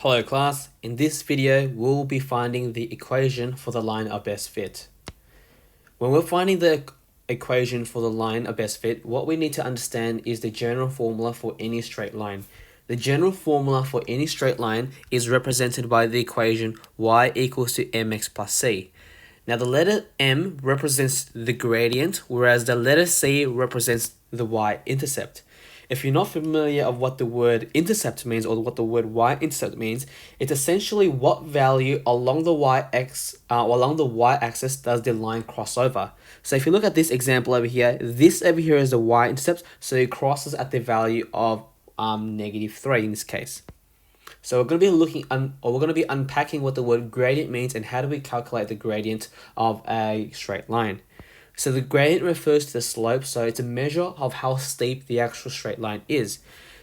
Hello class, in this video we'll be finding the equation for the line of best fit. When we're finding the equation for the line of best fit, what we need to understand is the general formula for any straight line. The general formula for any straight line is represented by the equation y equals to mx plus c. Now the letter m represents the gradient, whereas the letter c represents the y-intercept. If you're not familiar of what the word intercept means or what the word y-intercept means, it's essentially what value along the y-axis does the line cross over. So if you look at this example over here, this over here is the y-intercept, so it crosses at the value of -3 in this case. So we're going to be unpacking what the word gradient means and how do we calculate the gradient of a straight line. So the gradient refers to the slope, so it's a measure of how steep the actual straight line is.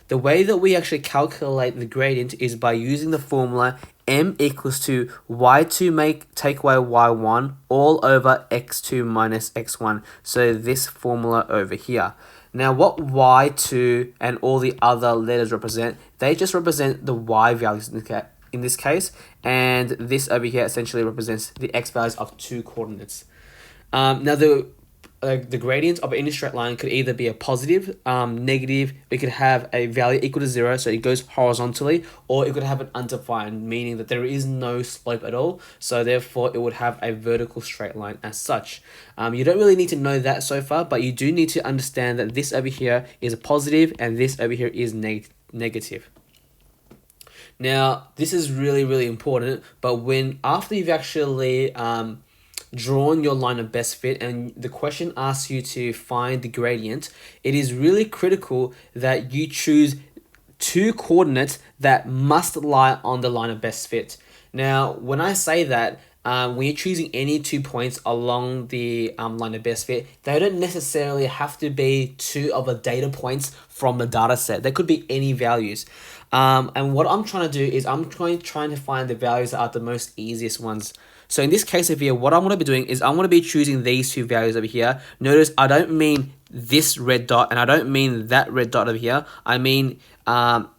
The way that we actually calculate the gradient is by using the formula m equals to y2 take away y1 all over x2 minus x1. So this formula over here. Now what y2 and all the other letters represent, they just represent the y values in this case, and this over here essentially represents the x values of two coordinates. Now the gradient of any straight line could either be a positive, negative, it could have a value equal to 0, so it goes horizontally, or it could have an undefined, meaning that there is no slope at all, so therefore it would have a vertical straight line as such. You don't really need to know that so far, but you do need to understand that this over here is a positive and this over here is negative. Now this is really important, but after you've actually drawn your line of best fit and the question asks you to find the gradient, it is really critical that you choose two coordinates that must lie on the line of best fit. Now when I say that, when you're choosing any 2 points along the line of best fit, they don't necessarily have to be two of the data points from the data set. They could be any values. And what I'm trying to do is I'm trying to find the values that are the most easiest ones. So in this case over here, what I'm going to be doing is I'm going to be choosing these two values over here. Notice I don't mean this red dot and I don't mean that red dot over here. I mean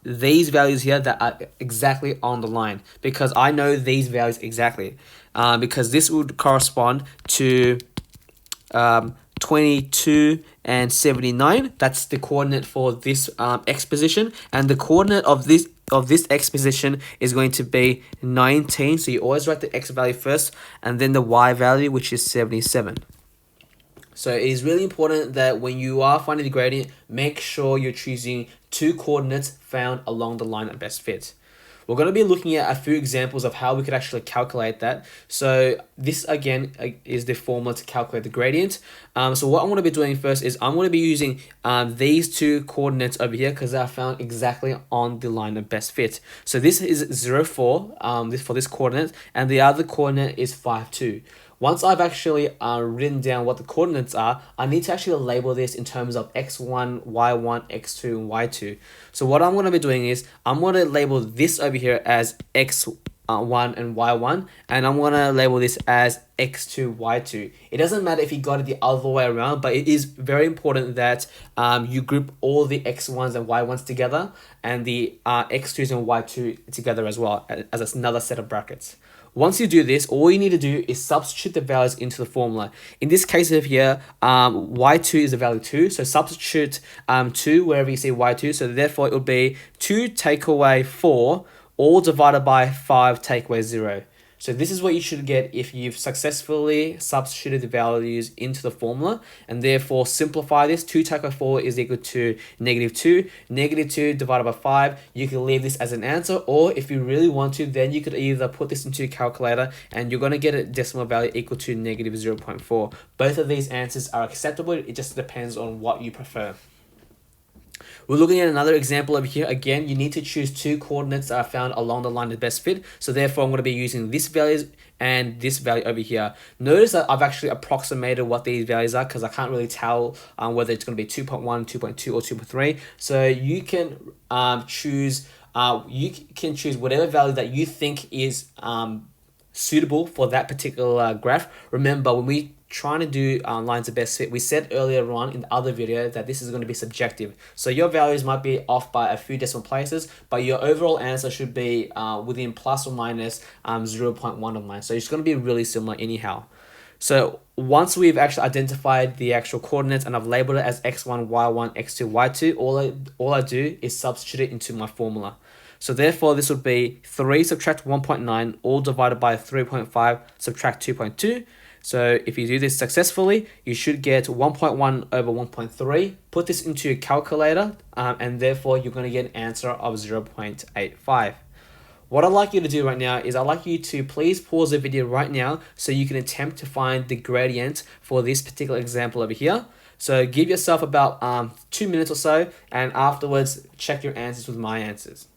these values here that are exactly on the line, because I know these values exactly. Because this would correspond to 22 and 79. That's the coordinate for this x position, and the coordinate of this x position is going to be 19. So you always write the x value first and then the y value, which is 77. So it is really important that when you are finding the gradient, make sure you're choosing two coordinates found along the line of best fit. We're going to be looking at a few examples of how we could actually calculate that. So this again is the formula to calculate the gradient. So what I'm going to be doing first is I'm going to be using these two coordinates over here because they are found exactly on the line of best fit. So this is 0, 4 for this coordinate, and the other coordinate is 5, 2. Once I've actually written down what the coordinates are, I need to actually label this in terms of x1, y1, x2, and y2. So what I'm going to be doing is I'm going to label this over here as x1 and y1, and I'm going to label this as x2, y2. It doesn't matter if you got it the other way around, but it is very important that you group all the x1s and y1s together and the x2s and y2 together as well as another set of brackets. Once you do this, all you need to do is substitute the values into the formula. In this case over here, y2 is the value 2, so substitute 2 wherever you see y2, so therefore it will be 2 take away 4, all divided by 5 take away 0. So this is what you should get if you've successfully substituted the values into the formula, and therefore simplify this. 2 take away 4 is equal to -2. -2 divided by 5, you can leave this as an answer, or if you really want to, then you could either put this into a calculator and you're going to get a decimal value equal to -0.4. Both of these answers are acceptable, it just depends on what you prefer. We're looking at another example over here. Again, you need to choose two coordinates that are found along the line of best fit. So therefore, I'm going to be using this value and this value over here. Notice that I've actually approximated what these values are because I can't really tell whether it's going to be 2.1, 2.2, or 2.3. So you can choose whatever value that you think is suitable for that particular graph. Remember, when we trying to do lines of best fit, we said earlier on in the other video that this is going to be subjective. So your values might be off by a few decimal places, but your overall answer should be within plus or minus 0.1 of mine. So it's going to be really similar anyhow. So once we've actually identified the actual coordinates and I've labeled it as x1, y1, x2, y2, all I do is substitute it into my formula. So therefore, this would be 3 subtract 1.9, all divided by 3.5 subtract 2.2. So if you do this successfully, you should get 1.1 over 1.3. Put this into your calculator, and therefore you're going to get an answer of 0.85. What I'd like you to do right now is I'd like you to please pause the video right now so you can attempt to find the gradient for this particular example over here. So give yourself about 2 minutes or so, and afterwards check your answers with my answers.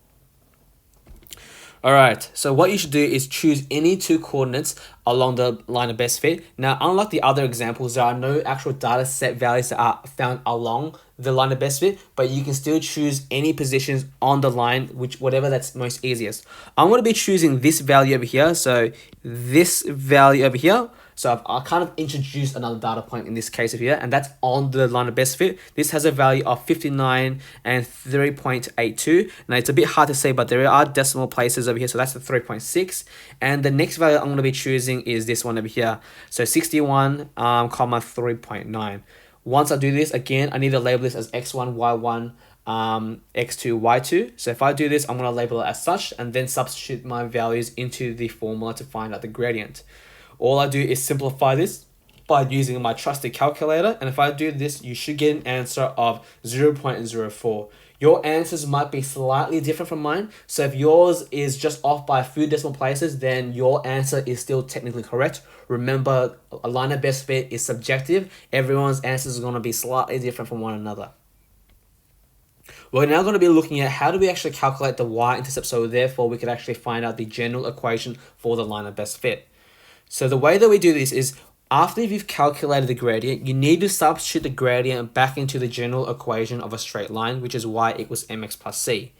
Alright, so what you should do is choose any two coordinates along the line of best fit. Now, unlike the other examples, there are no actual data set values that are found along the line of best fit, but you can still choose any positions on the line, whatever that's most easiest. I'm going to be choosing this value over here, so this value over here. So I've kind of introduced another data point in this case over here, and that's on the line of best fit. This has a value of 59 and 3.82. Now it's a bit hard to say, but there are decimal places over here, so that's the 3.6. And the next value I'm going to be choosing is this one over here. So 61, comma 3.9. Once I do this, again, I need to label this as x1, y1, x2, y2. So if I do this, I'm going to label it as such and then substitute my values into the formula to find out the gradient. All I do is simplify this by using my trusted calculator, and if I do this, you should get an answer of 0.04. Your answers might be slightly different from mine, so if yours is just off by a few decimal places, then your answer is still technically correct. Remember, a line of best fit is subjective. Everyone's answers are going to be slightly different from one another. We're now going to be looking at how do we actually calculate the y-intercept, so therefore we could actually find out the general equation for the line of best fit. So the way that we do this is, after you've calculated the gradient, you need to substitute the gradient back into the general equation of a straight line, which is y equals mx plus c.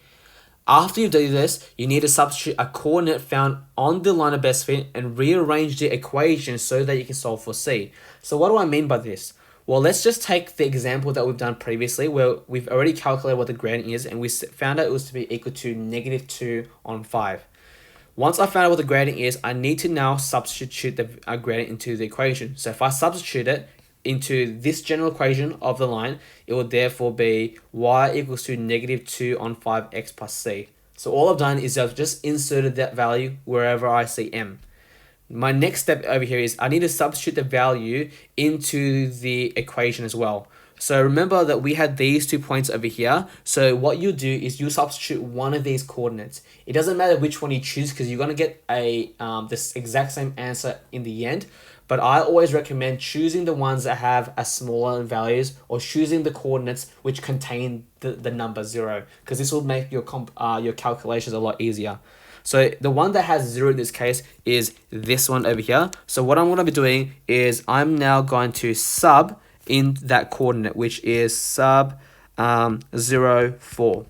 After you do this, you need to substitute a coordinate found on the line of best fit and rearrange the equation so that you can solve for c. So what do I mean by this? Well, let's just take the example that we've done previously where we've already calculated what the gradient is and we found out it was to be equal to negative 2 on 5. Once I found out what the gradient is, I need to now substitute the gradient into the equation. So if I substitute it into this general equation of the line, it will therefore be y equals to negative 2 on 5x plus c. So all I've done is I've just inserted that value wherever I see m. My next step over here is I need to substitute the value into the equation as well. So remember that we had these 2 points over here. So what you do is you substitute one of these coordinates. It doesn't matter which one you choose because you're going to get this exact same answer in the end. But I always recommend choosing the ones that have a smaller values or choosing the coordinates which contain the number 0, because this will make your calculations a lot easier. So the one that has 0 in this case is this one over here. So what I'm going to be doing is I'm now going to sub in that coordinate, which is sub 0, 4.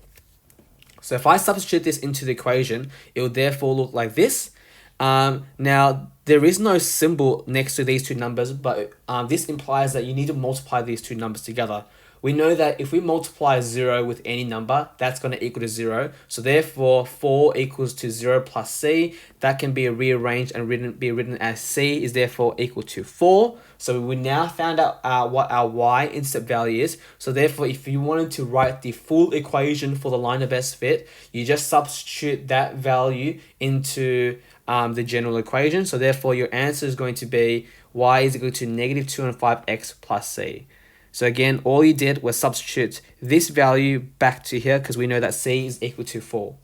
So if I substitute this into the equation, it will therefore look like this. Now, there is no symbol next to these two numbers, but this implies that you need to multiply these two numbers together. We know that if we multiply 0 with any number, that's going to equal to 0. So therefore, 4 equals to 0 plus c. That can be rearranged and be written as c is therefore equal to 4. So we now found out what our y-intercept value is. So therefore, if you wanted to write the full equation for the line of best fit, you just substitute that value into the general equation. So therefore, your answer is going to be y is equal to negative 2 and 5x plus c. So again, all you did was substitute this value back to here because we know that c is equal to 4.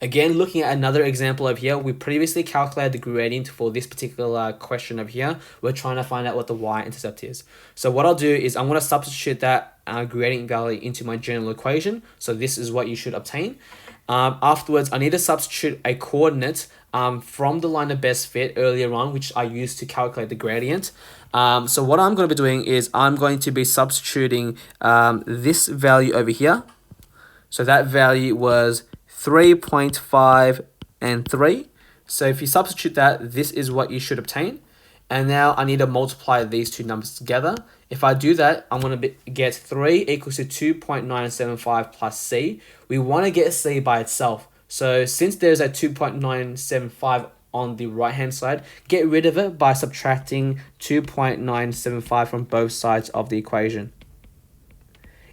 Again, looking at another example over here, we previously calculated the gradient for this particular question over here. We're trying to find out what the y-intercept is. So what I'll do is I'm going to substitute that gradient value into my general equation. So this is what you should obtain. Afterwards, I need to substitute a coordinate from the line of best fit earlier on, which I used to calculate the gradient. So what I'm going to be doing is I'm going to be substituting this value over here. So that value was 3.5 and 3. So if you substitute that, this is what you should obtain. And now I need to multiply these two numbers together. If I do that, I'm going to get 3 equals to 2.975 plus C. We want to get C by itself. So since there's a 2.975 on the right hand side, get rid of it by subtracting 2.975 from both sides of the equation.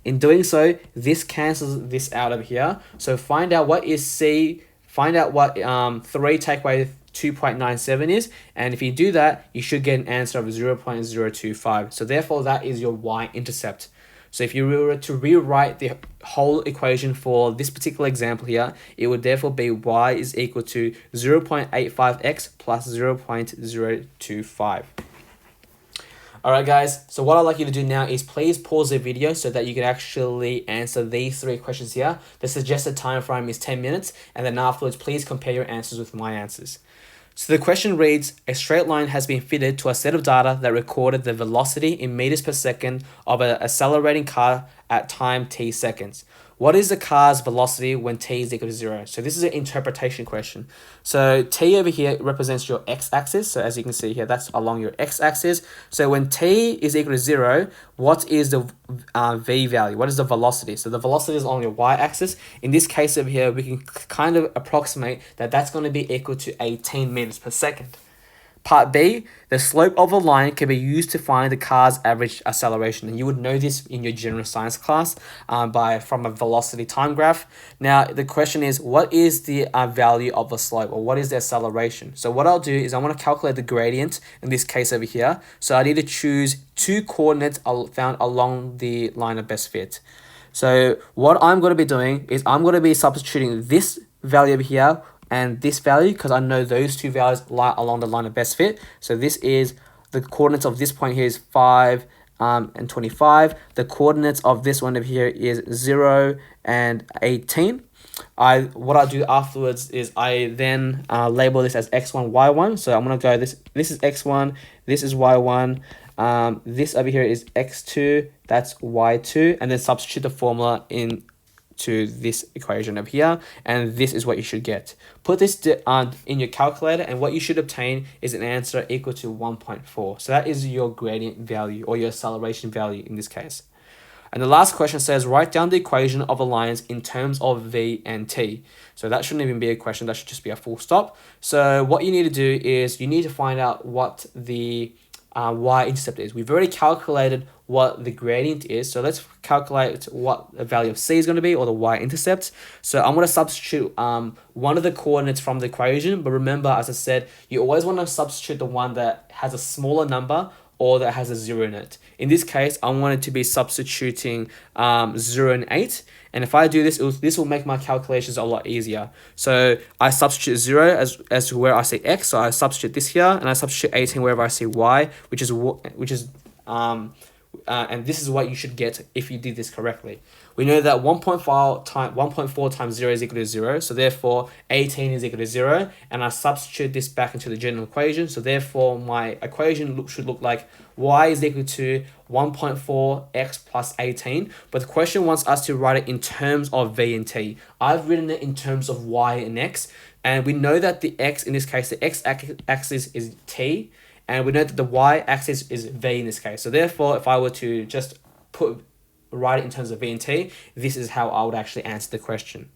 In doing so, this cancels this out of here. So find out what is C, find out what 3 take away 2.97 is, and if you do that, you should get an answer of 0.025. So therefore, that is your y-intercept. So if you were to rewrite the whole equation for this particular example here, it would therefore be y is equal to 0.85x plus 0.025. Alright guys, so what I'd like you to do now is please pause the video so that you can actually answer these 3 questions here. The suggested time frame is 10 minutes, and then afterwards please compare your answers with my answers. So the question reads, a straight line has been fitted to a set of data that recorded the velocity in meters per second of an accelerating car at time t seconds. What is the car's velocity when t is equal to 0? So this is an interpretation question. So t over here represents your x-axis. So as you can see here, that's along your x-axis. So when t is equal to 0, what is the v value? What is the velocity? So the velocity is along your y-axis. In this case over here, we can kind of approximate that that's going to be equal to 18 meters per second. Part B, the slope of a line can be used to find the car's average acceleration. And you would know this in your general science class from a velocity time graph. Now, the question is, what is the value of the slope, or what is the acceleration? So what I'll do is I want to calculate the gradient, in this case over here. So I need to choose 2 coordinates found along the line of best fit. So what I'm going to be doing is I'm going to be substituting this value over here and this value, because I know those 2 values lie along the line of best fit. So this is the coordinates of this point here is 5 and 25. The coordinates of this one over here is 0 and 18. What I do afterwards is I then label this as x1, y1. So I'm gonna go this is x1, this is y1. This over here is x2, that's y2, and then substitute the formula in to this equation over here, and this is what you should get. Put this in your calculator, and what you should obtain is an answer equal to 1.4. So that is your gradient value, or your acceleration value in this case. And the last question says, write down the equation of the lines in terms of v and t. So that shouldn't even be a question, that should just be a full stop. So what you need to do is you need to find out what the y-intercept is. We've already calculated what the gradient is, so let's calculate what the value of c is going to be, or the y-intercept. So I'm going to substitute one of the coordinates from the equation, but remember, as I said, you always want to substitute the one that has a smaller number or that has a 0 in it. In this case, I wanted to be substituting 0 and 8. And if I do this, this will make my calculations a lot easier. So I substitute 0 as to where I see x. So I substitute this here, and I substitute 18 wherever I see y, and this is what you should get if you did this correctly. We know that 1.4 times 0 is equal to 0, so therefore 18 is equal to 0, and I substitute this back into the general equation, so therefore my equation should look like y is equal to 1.4x plus 18, but the question wants us to write it in terms of v and t. I've written it in terms of y and x, and we know that the x, in this case, the x-axis is t, and we know that the y-axis is v in this case. So therefore, if I were to just write it in terms of v and t, this is how I would actually answer the question.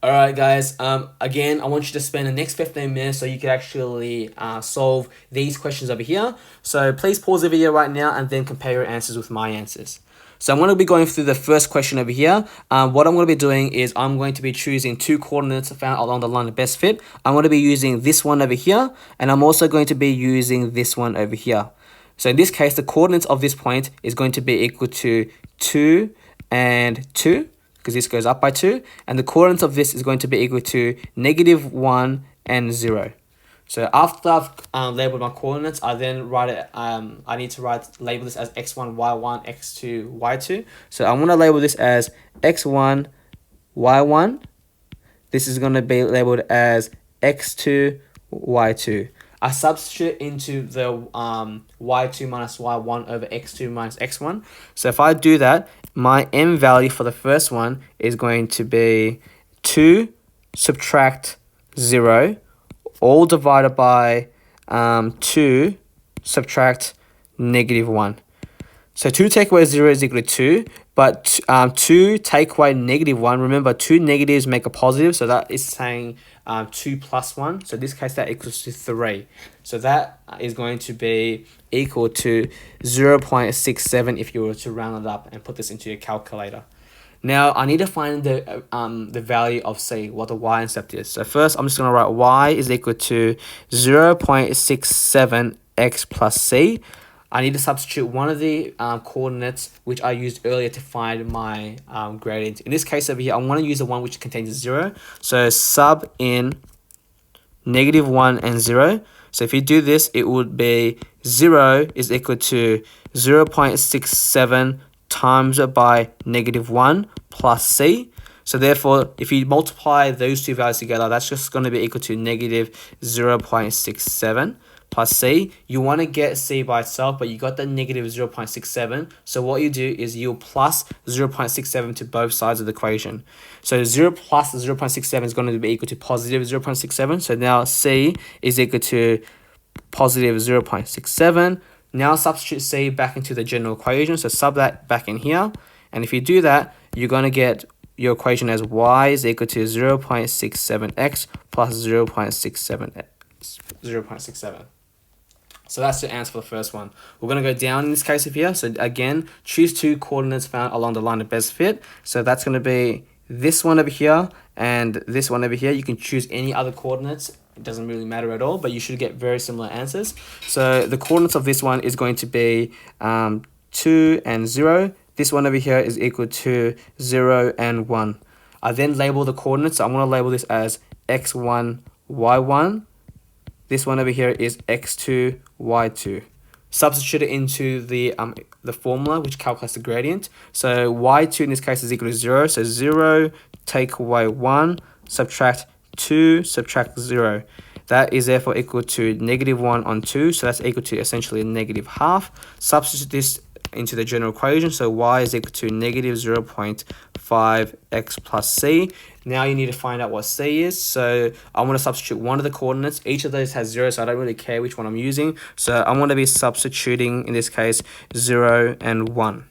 Alright guys, again, I want you to spend the next 15 minutes so you can actually solve these questions over here. So please pause the video right now and then compare your answers with my answers. So I'm going to be going through the first question over here. What I'm going to be doing is I'm going to be choosing 2 coordinates found along the line of best fit. I'm going to be using this one over here, and I'm also going to be using this one over here. So in this case, the coordinates of this point is going to be equal to 2 and 2, because this goes up by 2, and the coordinates of this is going to be equal to -1 and 0. So after I've labeled my coordinates, I then write it. I need to label this as x1, y1, x2, y2. So I'm gonna label this as x1, y1. This is gonna be labeled as x2, y2. I substitute into the y2 minus y1 over x2 minus x1. So if I do that, my m value for the first one is going to be 2 subtract 0, all divided by 2 subtract negative 1. So 2 take away 0 is equal to 2, but 2 take away negative 1. Remember, two negatives make a positive, so that is saying 2 plus 1. So in this case, that equals to 3. So that is going to be equal to 0.67 if you were to round it up and put this into your calculator. Now, I need to find the value of C, what the y-intercept is. So first, I'm just going to write y is equal to 0.67x plus c. I need to substitute one of the coordinates which I used earlier to find my gradient. In this case over here, I want to use the one which contains 0. So sub in negative 1 and 0. So if you do this, it would be 0 is equal to 0.67 times by negative 1 plus c. So therefore, if you multiply those two values together, that's just going to be equal to negative 0.67 plus c. You want to get c by itself, but you got the negative 0.67. So what you do is you'll plus 0.67 to both sides of the equation. So 0 plus 0.67 is going to be equal to positive 0.67. So now c is equal to positive 0.67. Now substitute c back into the general equation. So sub that back in here. And if you do that, you're going to get your equation as y is equal to 0.67x plus 0.67. So that's the answer for the first one. We're going to go down in this case of here. So again, choose two coordinates found along the line of best fit. So that's going to be this one over here and this one over here. You can choose any other coordinates. It doesn't really matter at all, but you should get very similar answers. So the coordinates of this one is going to be 2 and 0. This one over here is equal to 0 and 1. I then label the coordinates. So I'm going to label this as x1, y1. This one over here is x2, y2. Substitute it into the formula which calculates the gradient. So y2 in this case is equal to 0. So 0 take away 1, subtract 2, subtract 0. That is therefore equal to negative 1 on 2. So that's equal to essentially negative half. Substitute this into the general equation. So y is equal to negative 0.5x plus c. Now you need to find out what c is. So I want to substitute one of the coordinates. Each of those has 0, so I don't really care which one I'm using. So I want to be substituting, in this case, 0 and 1.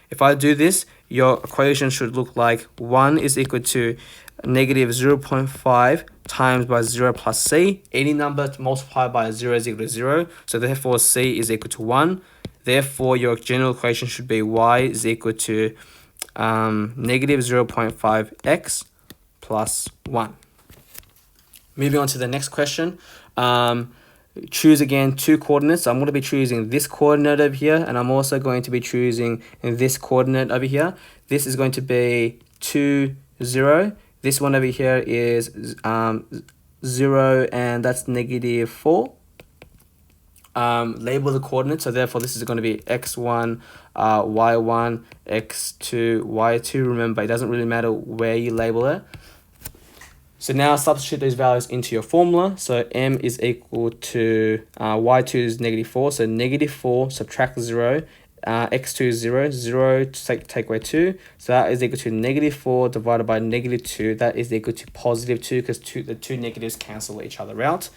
If I do this, your equation should look like 1 is equal to negative 0.5 times by 0 plus c. Any number multiplied by 0 is equal to 0. So therefore, c is equal to 1. Therefore, your general equation should be y is equal to negative 0.5x plus 1. Moving on to the next question. Choose again two coordinates. I'm going to be choosing this coordinate over here, and I'm also going to be choosing this coordinate over here. This is going to be 2, 0. This one over here is 0, and that's negative 4. Label the coordinates, so therefore this is going to be x1, y1, x2, y2. Remember, it doesn't really matter where you label it. So now substitute those values into your formula. So m is equal to y2 is negative 4, so negative 4 subtract 0, x2 is 0, 0 take away 2, so that is equal to negative 4 divided by negative 2. That is equal to positive 2 because the two negatives cancel each other out.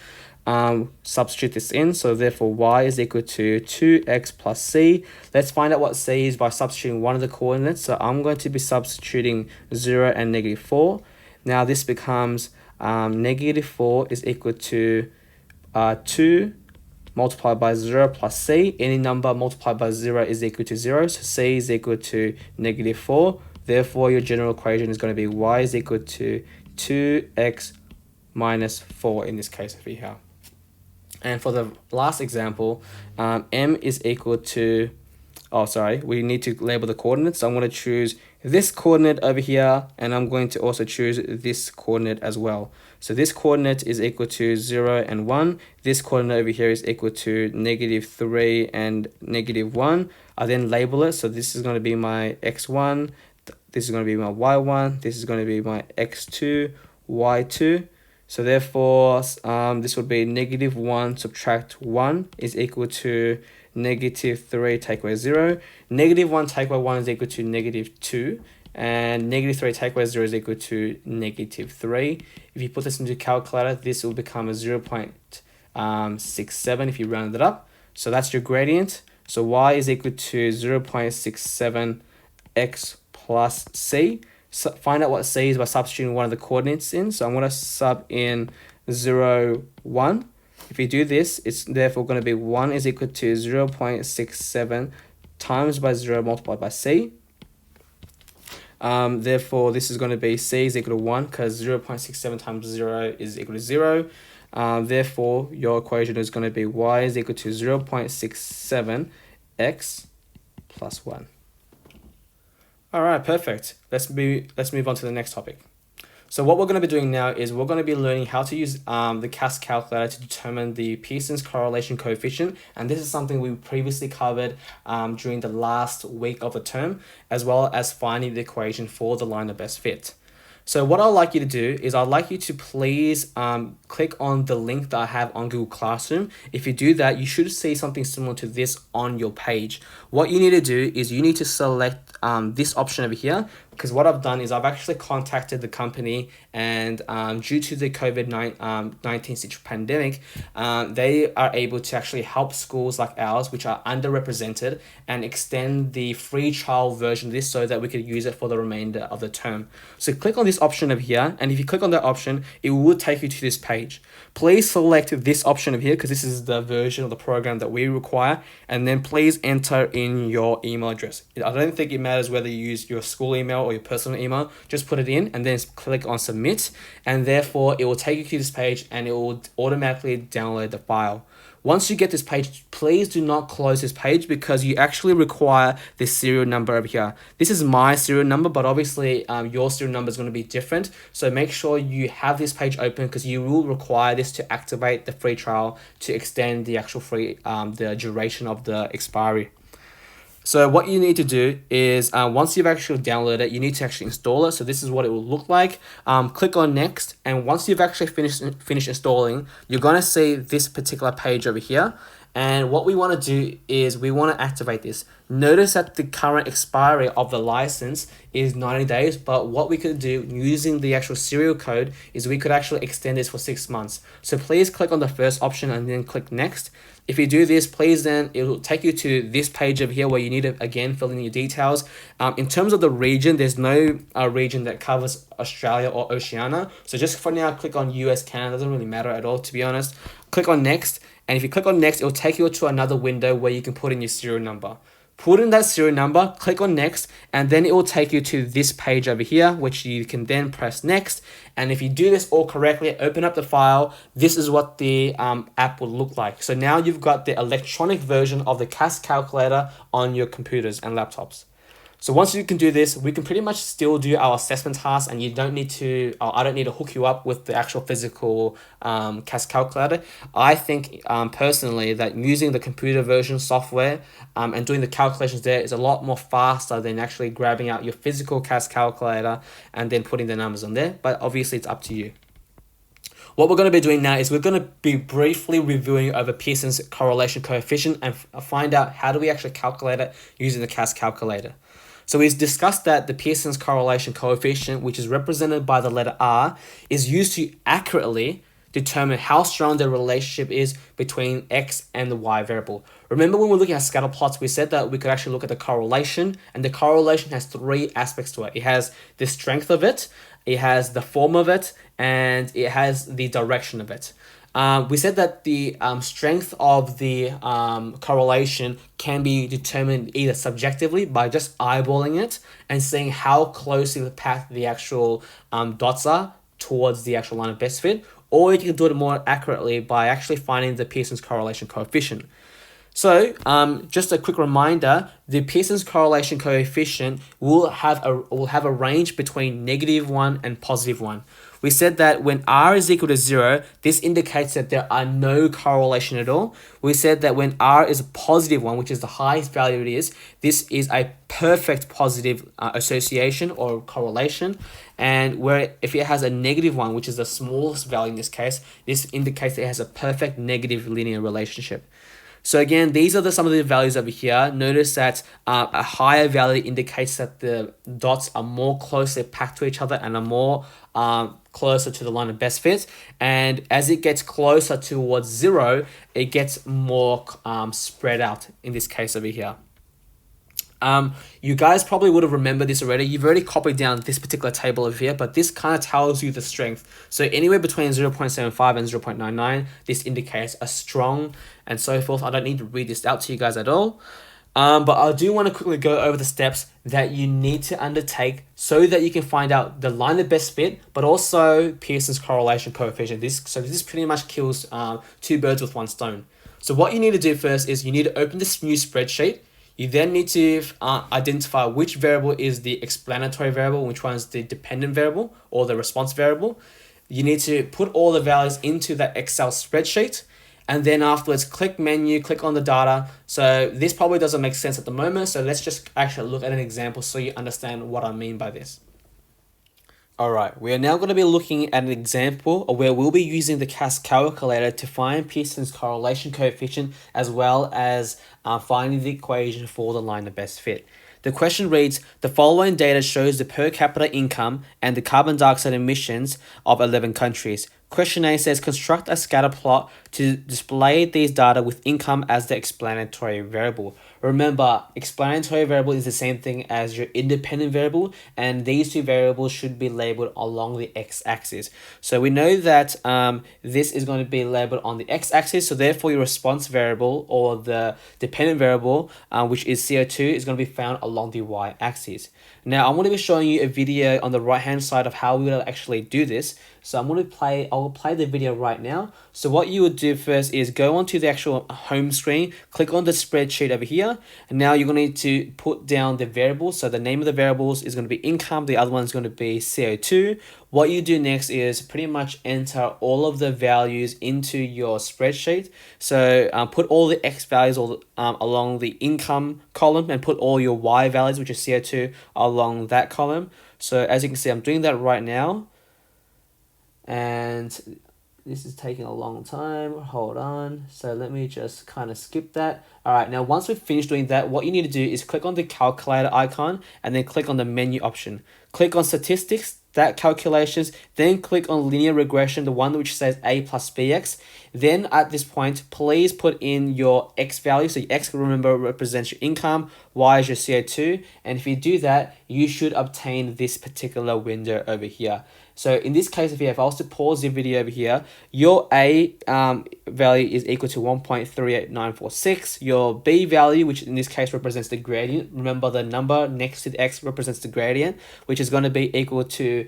Substitute this in, so therefore y is equal to 2x plus c. Let's find out what c is by substituting one of the coordinates. So I'm going to be substituting 0 and negative 4. Now this becomes negative 4 is equal to 2 multiplied by 0 plus c. Any number multiplied by 0 is equal to 0, so c is equal to negative 4. Therefore, your general equation is going to be y is equal to 2x minus 4 in this case over here. And for the last example, m is equal to, we need to label the coordinates. So I'm going to choose this coordinate over here, and I'm going to also choose this coordinate as well. So this coordinate is equal to 0 and 1. This coordinate over here is equal to negative 3 and negative 1. I then label it. So this is going to be my x1. This is going to be my y1. This is going to be my x2, y2. So therefore, this would be negative 1 subtract 1 is equal to negative 3 take away 0. Negative 1 take away 1 is equal to negative 2. And negative 3 take away 0 is equal to negative 3. If you put this into a calculator, this will become a 0.67 if you round it up. So that's your gradient. So y is equal to 0.67 x plus c. So find out what c is by substituting one of the coordinates in. So I'm going to sub in 0, 1. If you do this, it's therefore going to be 1 is equal to 0.67 times by 0 multiplied by c. Therefore, this is going to be c is equal to 1 because 0.67 times 0 is equal to 0. Therefore, your equation is going to be y is equal to 0.67 x plus 1. All right, perfect. Let's move on to the next topic. So what we're going to be doing now is we're going to be learning how to use the CAS calculator to determine the Pearson's correlation coefficient. And this is something we previously covered during the last week of the term, as well as finding the equation for the line of best fit. So what I'd like you to do is I'd like you to please click on the link that I have on Google Classroom. If you do that, you should see something similar to this on your page. What you need to do is you need to select this option over here, because what I've done is I've actually contacted the company, and due to the COVID-19 pandemic, they are able to actually help schools like ours, which are underrepresented, and extend the free trial version of this so that we could use it for the remainder of the term. So click on this option over here, and if you click on that option, it will take you to this page. Please select this option over here because this is the version of the program that we require, and then please enter in your email address. I don't think it matters whether you use your school email or your personal email. Just put it in and then click on submit, and therefore it will take you to this page and it will automatically download the file. Once you get this page, please do not close this page because you actually require this serial number over here. This is my serial number, but obviously your serial number is going to be different. So make sure you have this page open because you will require this to activate the free trial to extend the actual the duration of the expiry. So what you need to do is once you've actually downloaded it, you need to actually install it. So this is what it will look like. Click on next, and once you've actually finished installing, you're going to see this particular page over here. And what we want to do is we want to activate this. Notice that the current expiry of the license is 90 days, but what we could do using the actual serial code is we could actually extend this for 6 months. So please click on the first option and then click next. If you do this, please then it will take you to this page over here where you need to again fill in your details. In terms of the region, there's no region that covers Australia or Oceania. So just for now, click on US, Canada. Doesn't really matter at all, to be honest. Click on next, and if you click on next, it will take you to another window where you can put in your serial number. Put in that serial number, click on next, and then it will take you to this page over here, which you can then press next. And if you do this all correctly, open up the file, this is what the app will look like. So now you've got the electronic version of the CAS calculator on your computers and laptops. So once you can do this, we can pretty much still do our assessment tasks, and you don't need to, I don't need to hook you up with the actual physical CAS calculator. I think personally that using the computer version software and doing the calculations there is a lot more faster than actually grabbing out your physical CAS calculator and then putting the numbers on there. But obviously it's up to you. What we're going to be doing now is we're going to be briefly reviewing over Pearson's correlation coefficient and find out how do we actually calculate it using the CAS calculator. So we've discussed that the Pearson's correlation coefficient, which is represented by the letter R, is used to accurately determine how strong the relationship is between X and the Y variable. Remember when we're looking at scatter plots, we said that we could actually look at the correlation, and the correlation has 3 aspects to it. It has the strength of it, it has the form of it, and it has the direction of it. We said that the strength of the correlation can be determined either subjectively by just eyeballing it and seeing how closely the path the actual dots are towards the actual line of best fit, or you can do it more accurately by actually finding the Pearson's correlation coefficient. So just a quick reminder, the Pearson's correlation coefficient will have a range between -1 and +1. We said that when R is equal to 0, this indicates that there are no correlation at all. We said that when R is a +1, which is the highest value it is, this is a perfect positive association or correlation. And where if it has a -1, which is the smallest value in this case, this indicates that it has a perfect negative linear relationship. So again, these are some of the values over here. Notice that a higher value indicates that the dots are more closely packed to each other and are more closer to the line of best fit. And as it gets closer towards 0, it gets more spread out in this case over here. You guys probably would have remembered this already. You've already copied down this particular table over here, but this kind of tells you the strength. So anywhere between 0.75 and 0.99, this indicates a strong and so forth. I don't need to read this out to you guys at all. But I do want to quickly go over the steps that you need to undertake so that you can find out the line of best fit, but also Pearson's correlation coefficient. This pretty much kills 2 birds with 1 stone. So what you need to do first is you need to open this new spreadsheet. You then need to identify which variable is the explanatory variable, which one is the dependent variable or the response variable. You need to put all the values into that Excel spreadsheet, and then afterwards click menu, click on the data. So this probably doesn't make sense at the moment, so let's just actually look at an example so you understand what I mean by this. Alright, we are now going to be looking at an example where we'll be using the CAS calculator to find Pearson's correlation coefficient as well as finding the equation for the line of best fit. The question reads, the following data shows the per capita income and the carbon dioxide emissions of 11 countries. Question A says, construct a scatter plot to display these data with income as the explanatory variable. Remember, explanatory variable is the same thing as your independent variable, and these 2 variables should be labeled along the x-axis. So we know that this is going to be labeled on the x-axis, so therefore your response variable or the dependent variable, which is CO2, is going to be found along the y-axis. Now, I'm going to be showing you a video on the right-hand side of how we will actually do this. So I'll play the video right now. So what you would do first is go onto the actual home screen, click on the spreadsheet over here, and now you're going to need to put down the variables. So the name of the variables is going to be income, the other one is going to be CO2. What you do next is pretty much enter all of the values into your spreadsheet. So put all the X values along the income column and put all your Y values, which is CO2, along that column. So as you can see, I'm doing that right now. And this is taking a long time. Hold on. So let me just kind of skip that. All right, now once we've finished doing that, what you need to do is click on the calculator icon and then click on the menu option. Click on statistics, that calculations, then click on linear regression, the one which says a plus bx. Then at this point, please put in your x value. So your x, remember, represents your income, y is your CO2. And if you do that, you should obtain this particular window over here. So in this case, if I was to pause the video over here, your A value is equal to 1.38946. Your B value, which in this case represents the gradient, remember the number next to the X represents the gradient, which is going to be equal to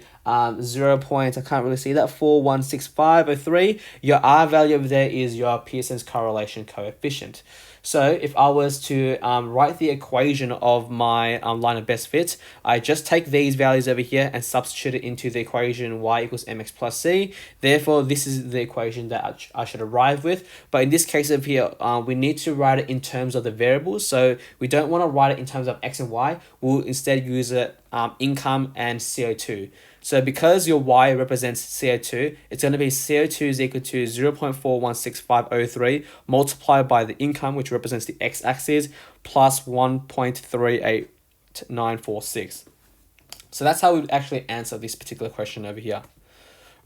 0. I can't really see that, 416503. Your R value over there is your Pearson's correlation coefficient. So if I was to write the equation of my line of best fit, I just take these values over here and substitute it into the equation y equals mx plus c. Therefore, this is the equation that I should arrive with. But in this case over here, we need to write it in terms of the variables. So we don't want to write it in terms of x and y. We'll instead use it income and CO2. So because your y represents CO2, it's going to be CO2 is equal to 0.416503 multiplied by the income, which represents the x-axis, plus 1.38946. So that's how we would actually answer this particular question over here.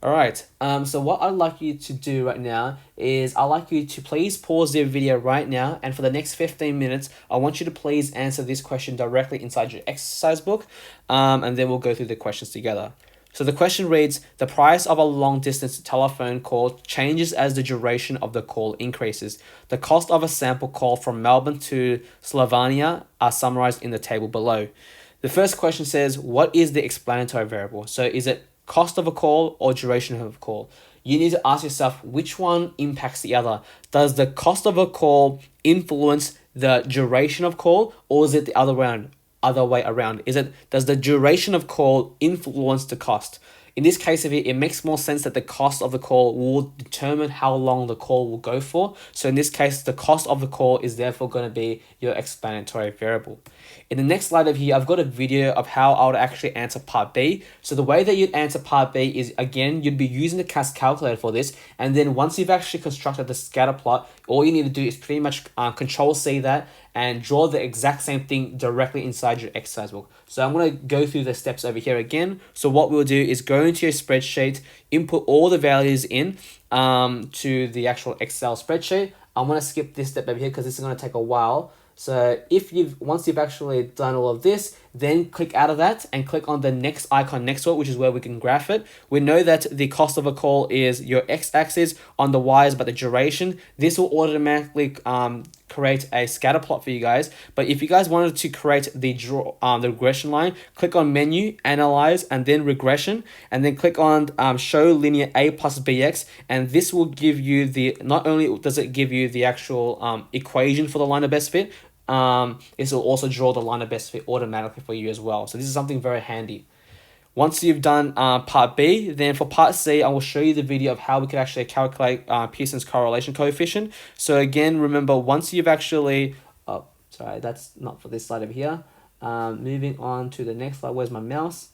All right, so what I'd like you to do right now is I'd like you to please pause the video right now, and for the next 15 minutes, I want you to please answer this question directly inside your exercise book, and then we'll go through the questions together. So the question reads, the price of a long-distance telephone call changes as the duration of the call increases. The cost of a sample call from Melbourne to Slovenia are summarized in the table below. The first question says, what is the explanatory variable? So is it cost of a call or duration of a call? You need to ask yourself which one impacts the other. Does the cost of a call influence the duration of call, or is it the other way around? Does the duration of call influence the cost? In this case of it makes more sense that the cost of the call will determine how long the call will go for. So in this case, the cost of the call is therefore going to be your explanatory variable. In the next slide over here, I've got a video of how I would actually answer part B. So the way that you'd answer part B is, again, you'd be using the CAS calculator for this. And then once you've actually constructed the scatter plot, all you need to do is pretty much Control C that and draw the exact same thing directly inside your exercise book. So I'm going to go through the steps over here again. So what we'll do is go into your spreadsheet, input all the values in to the actual Excel spreadsheet. I'm going to skip this step over here because this is going to take a while. So once you've actually done all of this, then click out of that and click on the next icon next to it, which is where we can graph it. We know that the cost of a call is your x-axis, on the y is but the duration. This will automatically create a scatter plot for you guys. But if you guys wanted to create the regression line, click on menu, analyze, and then regression, and then click on show linear a plus bx, and this will give you not only does it give you the actual equation for the line of best fit, this will also draw the line of best fit automatically for you as well. So this is something very handy. Once you've done part B, then for part C, I will show you the video of how we can actually calculate Pearson's correlation coefficient. So again, remember, once you've actually, sorry, that's not for this slide over here. Moving on to the next slide, where's my mouse?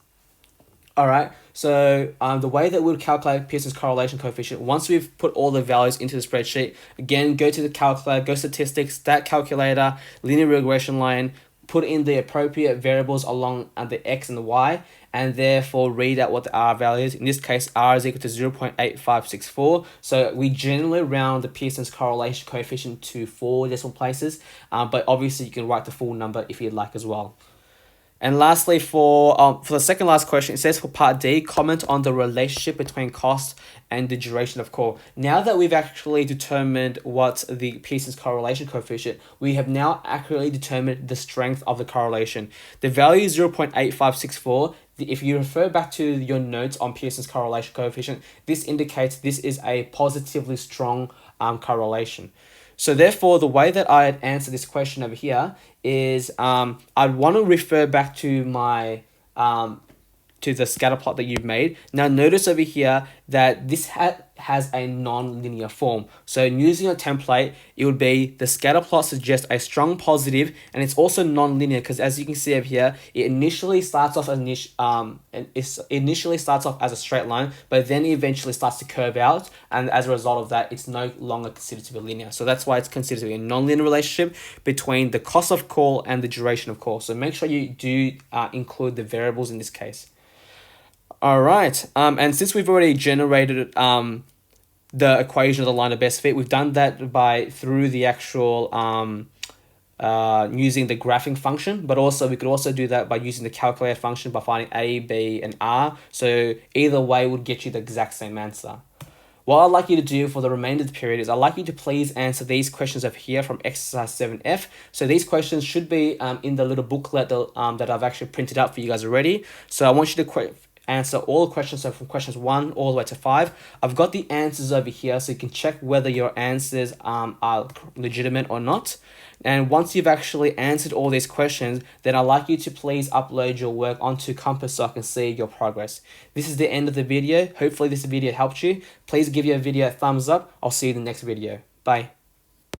All right, so the way that we'll calculate Pearson's correlation coefficient, once we've put all the values into the spreadsheet, again, go to the calculator, go statistics, stat calculator, linear regression line, put in the appropriate variables along the x and the y, and therefore read out what the R value is. In this case, R is equal to 0.8564. So we generally round the Pearson's correlation coefficient to 4 decimal places, but obviously you can write the full number if you'd like as well. And lastly, for the second last question, it says for part D, comment on the relationship between cost and the duration of call. Now that we've actually determined what the Pearson's correlation coefficient, we have now accurately determined the strength of the correlation. The value is 0.8564. If you refer back to your notes on Pearson's correlation coefficient, this indicates this is a positively strong correlation. So therefore, the way that I'd answer this question over here is I'd want to refer back to my to the scatter plot that you've made. Now notice over here that this has a non-linear form. So using a template, it would be the scatter plot suggests a strong positive, and it's also non-linear because as you can see over here, it initially starts off as a straight line, but then it eventually starts to curve out, and as a result of that, it's no longer considered to be linear. So that's why it's considered to be a non-linear relationship between the cost of call and the duration of call. So make sure you do include the variables in this case. All right, and since we've already generated the equation of the line of best fit, we've done that through the actual using the graphing function, but also we could also do that by using the calculator function by finding A, B, and R. So either way would get you the exact same answer. What I'd like you to do for the remainder of the period is I'd like you to please answer these questions over here from exercise 7F. So these questions should be in the little booklet that I've actually printed out for you guys already. So I want you to answer all the questions, so from questions 1 all the way to 5. I've got the answers over here so you can check whether your answers are legitimate or not. And once you've actually answered all these questions, then I'd like you to please upload your work onto Compass so I can see your progress. This is the end of the video. Hopefully this video helped you. Please give your video a thumbs up. I'll see you in the next video. Bye.